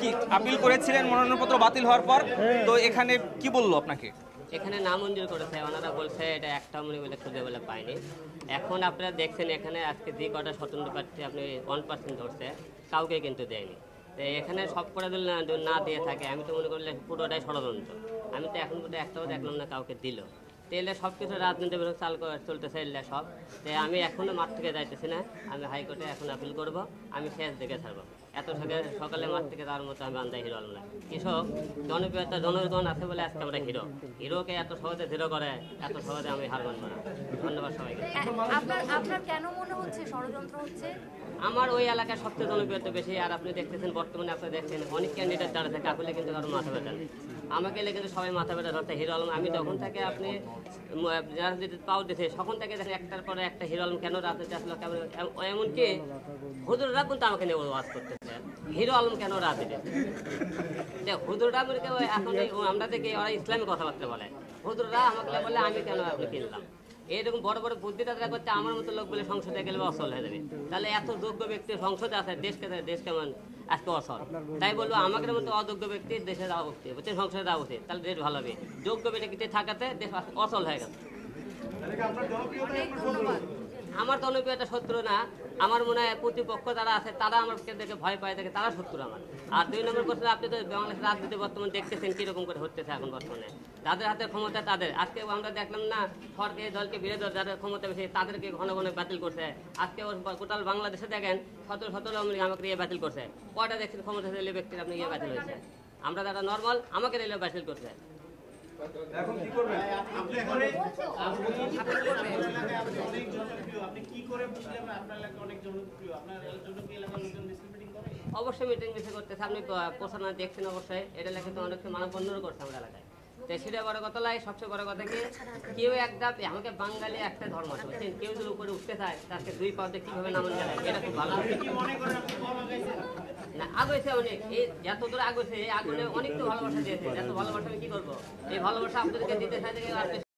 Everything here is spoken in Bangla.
কি আপিল করেছিলেন মনোনয়নপত্র বাতিল হওয়ার পর, তো এখানে কি বললো আপনাকে? এখানে নামঞ্জুর করেছে, ওনারা বলছে এটা একটা মনে বলে খুঁজে বলে পায়নি। এখন আপনারা দেখছেন এখানে আজকে যে কটা স্বতন্ত্র প্রার্থী আপনি 1% ধরছে, কাউকে কিন্তু দেয়নি। তো এখানে সব করে দিল না দিয়ে থাকে, আমি তো মনে করলে পুরোটাই ষড়যন্ত্র। আমি তো এখন পর্যন্ত একটাও দেখলাম না কাউকে দিল। তেলে সব কিছু রাজনীতি চলতেছে এলে সব। তাই আমি এখনও মাঠ থেকে যাইতেছি না, আমি হাইকোর্টে এখন আপিল করব, আমি শেষ দেখে ছাড়বো। এত সকালে মাঠ থেকে তার মতো আমি বান্দায় হিরো আলম না। কৃষক জনপ্রিয়তা জনগণ আছে বলে আজকে আমরা হিরোকে এত সহজে জিরো করে, এত সহজে আমি হার মানব না। ধন্যবাদ সবাইকে। আপনার কেন মনে হচ্ছে ষড়যন্ত্র হচ্ছে? আমার ওই এলাকায় সবচেয়ে জনপ্রিয়তা বেশি, আর আপনি দেখতেছেন বর্তমানে আপনি দেখছেন অনেক ক্যান্ডিডেট যারা থাকে আপনি কিন্তু কারো মাথা ব্যথা নেই। আমাকে এলে কিন্তু সবাই মাথা ব্যথা ধরতে হিরো আলম। আমি তখন থেকে আপনি রাজনীতি পাও দিতে তখন থেকে দেখেন একটার পরে একটা হিরো আলম কেন রাজনীতি আসলো, কেমন এমনকি হুজুররা কিন্তু আমাকে নিয়ে ওয়াজ করতেছে হিরো আলম কেন রাজনীতি। হুজুররা এখন আমরা দেখি ওরা ইসলামী কথাবার্তা বলে, হুজুররা আমাকে বলে আমি কেন আপনি কিনলাম। এরকম বড় বড় বুদ্ধি তারা করছে, আমার মতো লোক বলে সংসদে গেলে অসল হয়ে যাবে। তাহলে এত যোগ্য ব্যক্তি সংসদে আছে, দেশ কেমন আজকে অসল। তাই বলবো আমাদের মতো অযোগ্য ব্যক্তি দেশে যাওয়া উচিত, সংসদে যাওয়া উচিত, তাহলে দেশ ভালো হবে। যোগ্য ব্যক্তি থাকাতে দেশ অসল হয়ে গেছে। আমার জনপ্রিয়তা শত্রু না, আমার মনে হয় প্রতিপক্ষ যারা আছে তারা আমাকে দেখে ভয় পায় থাকে, তারা শত্রু আমার। আর 2 নম্বর কথা, আপনি তো বাংলাদেশের রাজনীতি বর্তমানে দেখতেছেন কিরকম করে হতেছে এখন বর্তমানে। যাদের হাতে ক্ষমতা তাদের, আজকে আমরা দেখলাম না সরকারি দলকে বিরোধী দল যাদের ক্ষমতা বেশি তাদেরকে ঘন ঘন বাতিল করছে। আজকে টোটাল বাংলাদেশে দেখেন 17 আমাকে ইয়ে বাতিল করছে। কয়টা দেখছেন ক্ষমতাশালী ব্যক্তির আপনি ইয়ে বাতিল হয়েছে? আমরা যারা নর্মাল আমাকে রেলে বাতিল করছে। এখন কি করবেন আপনি? আপনি কি করে বুঝলেন আপনার এলাকা অনেক জনপ্রিয়? আপনার জনপ্রিয় এলাকার লোকজন মিটিং করে? অবশ্যই মিটিং মিছিল করতেছে, আপনি প্রচারণা দেখছেন অবশ্যই। এটা লেখে তো অনেক মানববন্ধনও করছে আমরা এলাকায়। তো সেটা বড় কথা লাই, সবচেয়ে বড় কথা কি কেউ একটা আমাকে বাঙালি একটা ধর্ম আছে বুঝছেন, কেউ যদি উপরে উঠতে চায় তাকে 2 পাউতে কিভাবে নামান যায় এটা খুব ভালো। না আগে অনেক এই যত দূর আগে এই আগুনে অনেক তো ভালোবাসা দিয়েছে, এত ভালোবাসা আমি কি করবো? এই ভালোবাসা আপনাদেরকে দিতে চাই